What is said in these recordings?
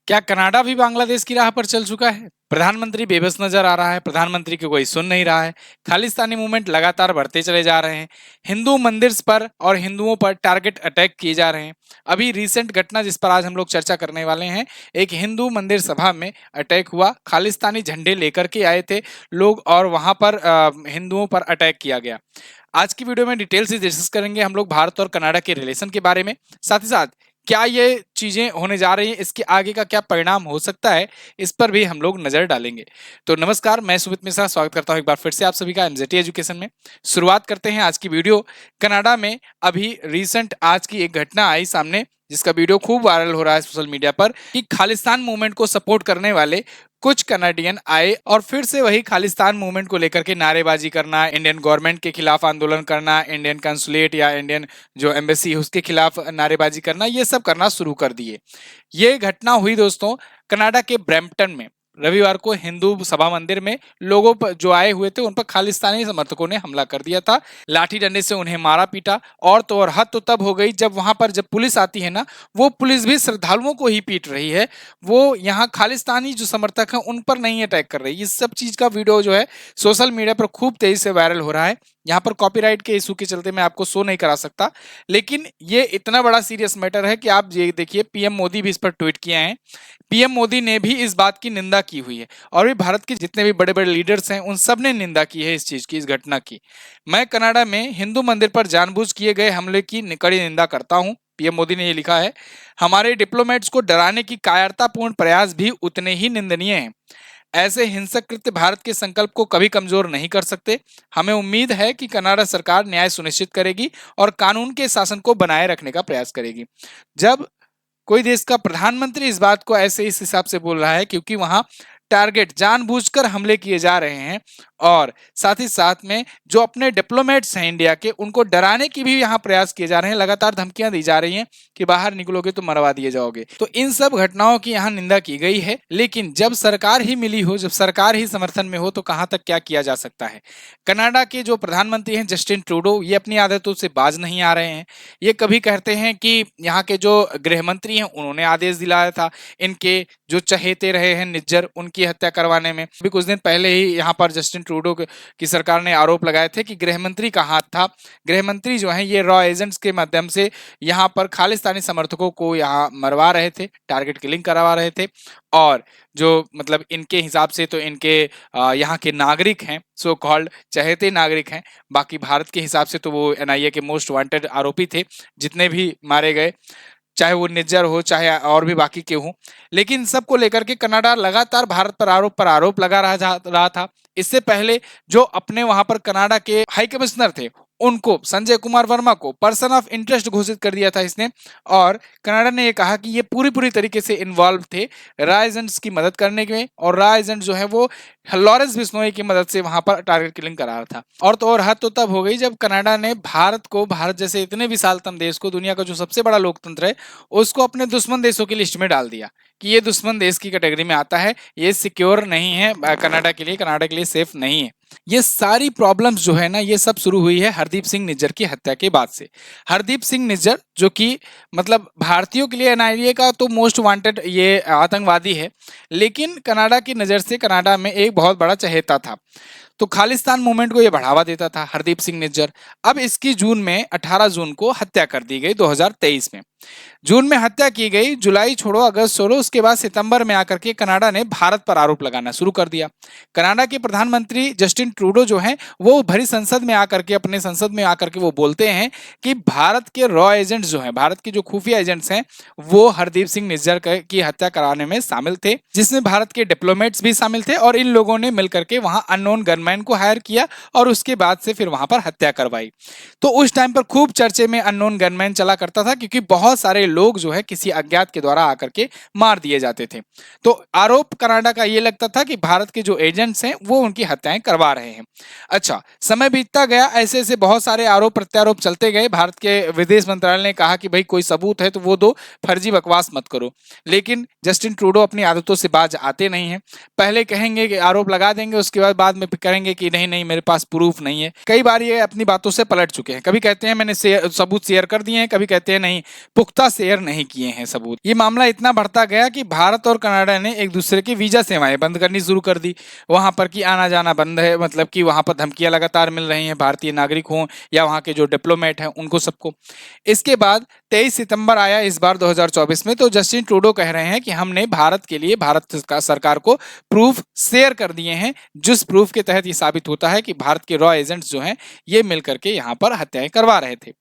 क्या कनाडा भी बांग्लादेश की राह पर चल चुका है? प्रधानमंत्री बेबस नजर आ रहा है, प्रधानमंत्री को कोई सुन नहीं रहा है। खालिस्तानी मूवमेंट लगातार बढ़ते चले जा रहे हैं। हिंदू मंदिर पर और हिंदुओं पर टारगेट अटैक किए जा रहे हैं। अभी रिसेंट घटना जिस पर आज हम लोग चर्चा करने वाले हैं, एक हिंदू मंदिर सभा में अटैक हुआ। खालिस्तानी झंडे लेकर के आए थे लोग और वहां पर हिंदुओं पर अटैक किया गया। आज की वीडियो में डिटेल से डिस्कस करेंगे हम लोग भारत और कनाडा के रिलेशन के बारे में। साथ ही साथ क्या ये चीजें होने जा रही हैं, इसके आगे का क्या परिणाम हो सकता है, इस पर भी हम लोग नजर डालेंगे। तो नमस्कार, मैं सुमित मिश्रा स्वागत करता हूं एक बार फिर से आप सभी का एमजेटी एजुकेशन में। शुरुआत करते हैं आज की वीडियो। कनाडा में अभी रिसेंट आज की एक घटना आई सामने, जिसका वीडियो खूब वायरल हो रहा है सोशल मीडिया पर, कि खालिस्तान मूवमेंट को सपोर्ट करने वाले कुछ कनाडियन आए और फिर से वही खालिस्तान मूवमेंट को लेकर के नारेबाजी करना, इंडियन गवर्नमेंट के खिलाफ आंदोलन करना, इंडियन कंसुलेट या इंडियन जो एम्बेसी है उसके खिलाफ नारेबाजी करना, ये सब करना शुरू कर दिए। ये घटना हुई दोस्तों कनाडा के ब्रैम्पटन में। रविवार को हिंदू सभा मंदिर में लोगों पर जो आए हुए थे उन पर खालिस्तानी समर्थकों ने हमला कर दिया था। लाठी डंडे से उन्हें मारा पीटा। और तो और हद तो तब हो गई जब वहां पर जब पुलिस आती है ना, वो पुलिस भी श्रद्धालुओं को ही पीट रही है। वो यहाँ खालिस्तानी जो समर्थक हैं उन पर नहीं अटैक कर रही। इस सब चीज का वीडियो जो है सोशल मीडिया पर खूब तेजी से वायरल हो रहा है। यहाँ पर कॉपीराइट के इशू के चलते मैं आपको शो नहीं करा सकता, लेकिन ये इतना बड़ा सीरियस मैटर है कि आप ये देखिए, पीएम मोदी भी इस पर ट्वीट किए हैं। पीएम मोदी ने भी इस बात की निंदा की हुई है और भी भारत के जितने भी बड़े बड़े लीडर्स हैं उन सब ने निंदा की है इस चीज की, इस घटना की। मैं कनाडा में हिंदू मंदिर पर जानबूझ किए गए हमले की कड़ी निंदा करता हूं। पीएम मोदी ने ये लिखा है। हमारे डिप्लोमेट्स को डराने की कायरतापूर्ण प्रयास भी उतने ही निंदनीय हैं। ऐसे हिंसक कृत्य भारत के संकल्प को कभी कमजोर नहीं कर सकते। हमें उम्मीद है कि कनाडा सरकार न्याय सुनिश्चित करेगी और कानून के शासन को बनाए रखने का प्रयास करेगी। जब कोई देश का प्रधानमंत्री इस बात को ऐसे इस हिसाब से बोल रहा है क्योंकि वहां टारगेट जानबूझकर हमले किए जा रहे हैं और साथ ही साथ में जो अपने डिप्लोमेट्स हैं इंडिया के, उनको डराने की भी यहाँ प्रयास किए जा रहे हैं। लगातार धमकियां दी जा रही हैं कि बाहर निकलोगे तो मरवा दिए जाओगे। तो इन सब घटनाओं की यहाँ निंदा की गई है। लेकिन जब सरकार ही मिली हो, जब सरकार ही समर्थन में हो, तो कहां तक क्या किया जा सकता है। कनाडा के जो प्रधानमंत्री हैं जस्टिन ट्रूडो, ये अपनी आदतों से बाज नहीं आ रहे हैं। ये कभी कहते हैं कि यहाँ के जो गृह मंत्री हैं उन्होंने आदेश दिलाया था इनके जो चहेते रहे हैं निज्जर, उनकी हत्या करवाने में। अभी कुछ दिन पहले ही यहाँ पर जस्टिन ट्रूडो की सरकार ने आरोप लगाए थे कि गृह मंत्री का हाथ था। गृह मंत्री जो हैं ये रॉ एजेंट्स के माध्यम से यहाँ पर खालिस्तानी समर्थकों को यहाँ मरवा रहे थे, टारगेट किलिंग करवा रहे थे। और जो मतलब इनके हिसाब से तो इनके यहाँ के नागरिक हैं, सो कॉल्ड चहेते नागरिक हैं। बाकी भारत के हिसाब से तो वो एनआईए के मोस्ट वांटेड आरोपी थे, जितने भी मारे गए, चाहे वो निज्जर हो चाहे और भी बाकी के हों। लेकिन सबको लेकर के कनाडा लगातार भारत पर आरोप लगा रहा था। इससे पहले जो अपने वहां पर कनाडा के हाई कमिश्नर थे, उनको संजय कुमार वर्मा को पर्सन ऑफ इंटरेस्ट घोषित कर दिया था इसने। और कनाडा ने ये कहा कि ये पूरी तरीके से इन्वॉल्व थे रॉ एजेंट्स की मदद करने में, और रॉ एजेंट जो है वो लॉरेंस बिश्नोई की मदद से वहां पर टारगेट किलिंग करा रहा था। और तो और हद तो तब हो गई जब कनाडा ने भारत जैसे इतने विशालतम देश को, दुनिया का जो सबसे बड़ा लोकतंत्र है, उसको अपने दुश्मन देशों की लिस्ट में डाल दिया कि ये दुश्मन देश की कैटेगरी में आता है, ये सिक्योर नहीं है कनाडा के लिए, कनाडा के लिए सेफ नहीं है। ये सारी प्रॉब्लम्स जो है ना, ये सब शुरू हुई है हरदीप सिंह निज्जर की हत्या के बाद से। हरदीप सिंह निज्जर जो कि मतलब भारतीयों के लिए एनआईए का तो मोस्ट वांटेड ये आतंकवादी है, लेकिन कनाडा की नज़र से कनाडा में एक बहुत बड़ा चहेता था। तो खालिस्तान मूवमेंट को ये बढ़ावा देता था हरदीप सिंह निज्जर। अब इसकी जून में 18 जून को हत्या कर दी गई 2023 में। जून में हत्या की गई, जुलाई छोड़ो अगस्त छोड़ो, उसके बाद सितंबर में आकर के कनाडा ने भारत पर आरोप लगाना शुरू कर दिया। कनाडा के प्रधानमंत्री जस्टिन ट्रूडो जो हैं वो भरी संसद में आकर के, अपने संसद में आकर के वो बोलते हैं कि भारत के रॉ एजेंट्स जो हैं, भारत के जो खुफिया एजेंट्स हैं, वो हरदीप सिंह निज्जर की हत्या कराने में शामिल थे, जिसमें भारत के डिप्लोमेट्स भी शामिल थे। और इन लोगों ने मिलकर के वहां अननोन गनमैन को हायर किया और उसके बाद से फिर वहां पर हत्या करवाई। तो उस टाइम पर खूब चर्चे में अननोन गनमैन चला करता था, क्योंकि बहुत सारे लोग जो है किसी अज्ञात के द्वारा आकर के मार दिए जाते थे। तो आरोप कनाडा का ये लगता था कि भारत के जो एजेंट्स हैं वो उनकी हत्याएं करवा रहे हैं। अच्छा, समय बीतता गया, ऐसे ऐसे बहुत सारे आरोप प्रत्यारोप चलते गए। भारत के विदेश मंत्रालय ने कहा कि भाई कोई सबूत है तो वो दो, फर्जी बकवास मत करो। लेकिन जस्टिन ट्रूडो अपनी आदतों से बाज आते नहीं हैं। पहले कहेंगे कि आरोप लगा देंगे, उसके बाद में कहेंगे कि नहीं नहीं मेरे पास प्रूफ नहीं है। कई बार ये अपनी बातों से पलट चुके हैं। कभी कहते हैं मैंने सबूत शेयर कर दिए हैं, कभी कहते हैं नहीं पुख्ता शेयर नहीं किए हैं सबूत। ये मामला इतना बढ़ता गया कि भारत और कनाडा ने एक दूसरे की वीजा सेवाएं बंद करनी शुरू कर दी। वहां पर की आना जाना बंद है, मतलब कि वहां पर धमकियां लगातार मिल रही हैं, भारतीय नागरिक हों या वहां के जो डिप्लोमेट हैं उनको सबको। इसके बाद 23 सितंबर आया इस बार 2024 में, तो जस्टिन ट्रूडो कह रहे हैं कि हमने भारत के लिए भारत सरकार को प्रूफ शेयर कर दिए हैं, जिस प्रूफ के तहत ये साबित होता है कि भारत के रॉ एजेंट्स जो हैं ये मिलकर के यहाँ पर हत्याएं करवा रहे थे।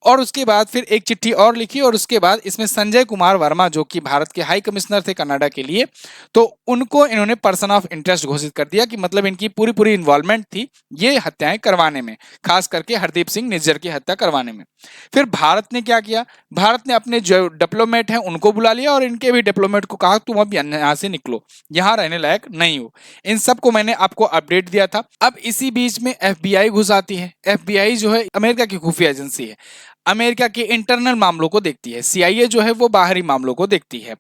और उसके बाद फिर एक चिट्ठी और लिखी, और उसके बाद इसमें संजय कुमार वर्मा जो कि भारत के हाई कमिश्नर थे कनाडा के लिए, तो उनको इन्होंने पर्सन ऑफ इंटरेस्ट घोषित कर दिया कि मतलब इनकी पूरी पूरी इन्वॉल्वमेंट थी ये हत्याएं करवाने में, खास करके हरदीप सिंह निज्जर की हत्या करवाने में। फिर भारत ने क्या किया, भारत ने अपने जो डिप्लोमेट हैं उनको बुला लिया और इनके भी डिप्लोमेट को कहा तुम अब यहाँ से निकलो, यहाँ रहने लायक नहीं हो। इन सबको मैंने आपको अपडेट दिया था। अब इसी बीच में एफबीआई घुस आती है। एफबीआई जो है अमेरिका की खुफिया एजेंसी है, अमेरिका के इंटरनल मामलों को देखती है। सीआईए जो है वो बाहरी मामलों को देखती है।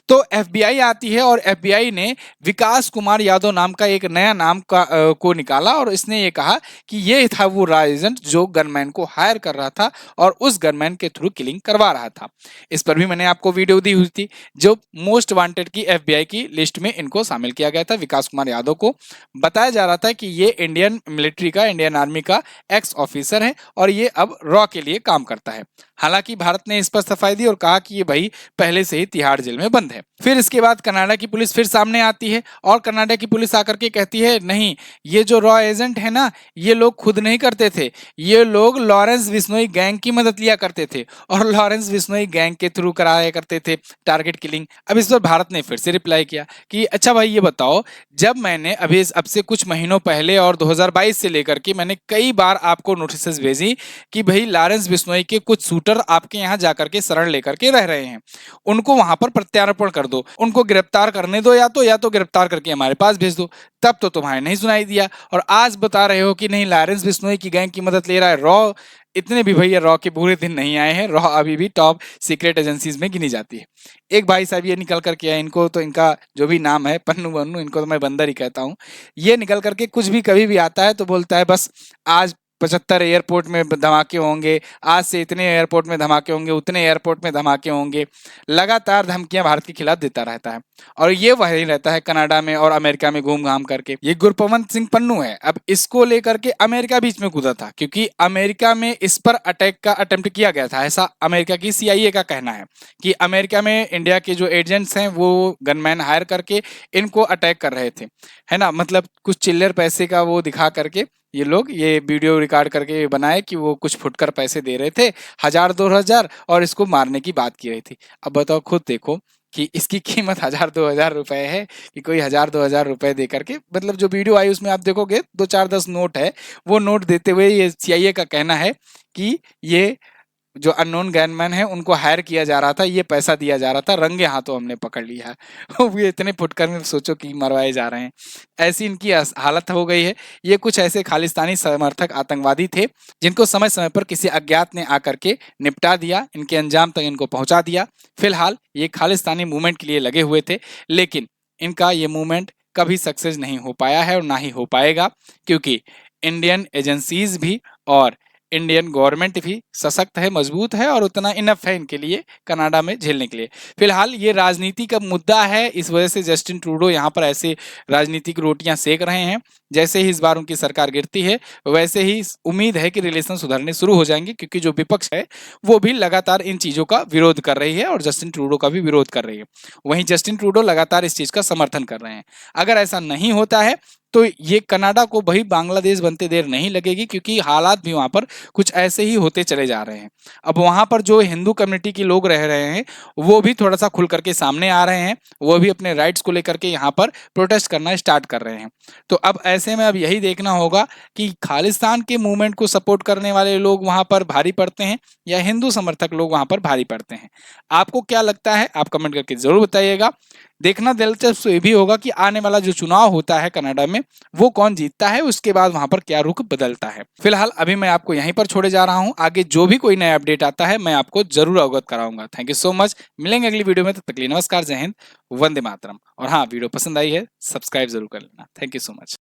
तो एफबीआई आती है और एफबीआई ने विकास कुमार यादव नाम का एक नया नाम को निकाला, और इसने ये कहा कि ये था वो रॉ एजेंट जो गनमैन को हायर कर रहा था और उस गनमैन के थ्रू किलिंग करवा रहा था। इस पर भी मैंने आपको वीडियो दी हुई थी, जो मोस्ट वांटेड की एफबीआई की लिस्ट में इनको शामिल किया गया था। विकास कुमार यादव को बताया जा रहा था कि ये इंडियन मिलिट्री का, इंडियन आर्मी का एक्स ऑफिसर है और ये अब रॉ के लिए काम करता है। हालांकि भारत ने इस पर सफाई दी और कहा कि ये भाई पहले से ही तिहाड़ जेल में बंद है। फिर इसके बाद कनाडा की पुलिस फिर सामने आती है और कनाडा की पुलिस आकर के कहती है नहीं, ये जो रॉ एजेंट है ना, ये लोग खुद नहीं करते थे, ये लोग लॉरेंस बिश्नोई गैंग की मदद लिया करते थे और लॉरेंस बिश्नोई गैंग के थ्रू कराया करते थे टारगेट किलिंग। अब इस पर भारत ने फिर से रिप्लाई किया कि अच्छा भाई ये बताओ, जब मैंने अभी अब से कुछ महीनों पहले और 2022 से लेकर के मैंने कई बार आपको नोटिस भेजी कि भाई लॉरेंस बिश्नोई के कुछ शूटर आपके यहाँ जाकर के शरण लेकर के रह रहे हैं, उनको वहां पर प्रत्यार्पण कर दो, उनको गिरफ्तार करने दो, या तो गिरफ्तार करके हमारे पास भेज दो। तब तो तुम्हारे नहीं सुनाई दिया और आज बता रहे हो कि नहीं लॉरेंस बिश्नोई की गैंग की मदद ले रहा है रॉ। इतने भी भैया रॉ के बुरे दिन नहीं आए हैं, रॉ अभी भी टॉप सीक्रेट एजेंसीज में गिनी जाती है। एक भाई साहब ये निकल करके आए, इनको तो इनका जो भी नाम है पन्नू वन्नू, इनको तो मैं बंदर ही कहता हूँ, ये निकल करके कुछ भी कभी भी आता है तो बोलता है बस आज 75 एयरपोर्ट में धमाके होंगे, आज से इतने एयरपोर्ट में धमाके होंगे, उतने एयरपोर्ट में धमाके होंगे, लगातार धमकियां भारत के खिलाफ देता रहता है और ये वही रहता है कनाडा में और अमेरिका में घूम घाम करके। ये गुरपवंत सिंह पन्नू है। अब इसको लेकर के अमेरिका बीच में कूदा था क्योंकि अमेरिका में इस पर अटैक का अटेम्प्ट किया गया था, ऐसा अमेरिका की सीआईए का कहना है कि अमेरिका में इंडिया के जो एजेंट्स हैं वो गनमैन हायर करके इनको अटैक कर रहे थे, है ना, मतलब कुछ चिल्लर पैसे का वो दिखा करके ये लोग ये वीडियो रिकॉर्ड करके बनाए कि वो कुछ फुटकर पैसे दे रहे थे, 1000-2000, और इसको मारने की बात की रही थी। अब बताओ, खुद देखो कि इसकी कीमत 1000-2000 रुपए है कि कोई 1000-2000 रुपए दे करके, मतलब जो वीडियो आई उसमें आप देखोगे 2-4-10 नोट है, वो नोट देते हुए ये सीआईए का कहना है कि ये जो अननोन गैनमैन है उनको हायर किया जा रहा था, ये पैसा दिया जा रहा था, रंगे हाथों हमने पकड़ लिया है। वो इतने फुटकर में सोचो कि मरवाए जा रहे हैं, ऐसी इनकी हालत हो गई है। ये कुछ ऐसे खालिस्तानी समर्थक आतंकवादी थे जिनको समय समय पर किसी अज्ञात ने आकर के निपटा दिया, इनके अंजाम तक इनको पहुंचा दिया। फिलहाल ये खालिस्तानी मूवमेंट के लिए लगे हुए थे, लेकिन इनका ये मूवमेंट कभी सक्सेस नहीं हो पाया है और ना ही हो पाएगा, क्योंकि इंडियन एजेंसीज भी और इंडियन गवर्नमेंट भी सशक्त है, मजबूत है और उतना इनफ है इनके लिए कनाडा में झेलने के लिए। फिलहाल ये राजनीति का मुद्दा है, इस वजह से जस्टिन ट्रूडो यहाँ पर ऐसे राजनीतिक रोटियां सेक रहे हैं। जैसे ही इस बार उनकी सरकार गिरती है वैसे ही उम्मीद है कि रिलेशन सुधरने शुरू हो जाएंगे, क्योंकि जो विपक्ष है वो भी लगातार इन चीजों का विरोध कर रही है और जस्टिन ट्रूडो का भी विरोध कर रही है। वहीं जस्टिन ट्रूडो लगातार इस चीज का समर्थन कर रहे हैं। अगर ऐसा नहीं होता है तो ये कनाडा को भाई बांग्लादेश बनते देर नहीं लगेगी, क्योंकि हालात भी वहां पर कुछ ऐसे ही होते चले जा रहे हैं। अब वहां पर जो हिंदू कम्युनिटी के लोग रह रहे हैं वो भी थोड़ा सा खुल करके सामने आ रहे हैं, वो भी अपने राइट्स को लेकर के यहाँ पर प्रोटेस्ट करना स्टार्ट कर रहे हैं। तो अब ऐसे में अब यही देखना होगा कि खालिस्तान के मूवमेंट को सपोर्ट करने वाले लोग वहां पर भारी पड़ते हैं या हिंदू समर्थक लोग वहां पर भारी पड़ते हैं। आपको क्या लगता है आप कमेंट करके जरूर बताइएगा। देखना दिलचस्प ये भी होगा कि आने वाला जो चुनाव होता है कनाडा में वो कौन जीतता है, उसके बाद वहां पर क्या रुख बदलता है। फिलहाल अभी मैं आपको यहीं पर छोड़े जा रहा हूं, आगे जो भी कोई नया अपडेट आता है मैं आपको जरूर अवगत कराऊंगा। थैंक यू सो मच, मिलेंगे अगली वीडियो में, तब तक के लिए नमस्कार, जय हिंद, वंदे मातरम। और हाँ, वीडियो पसंद आई है सब्सक्राइब जरूर कर लेना। Thank you so much.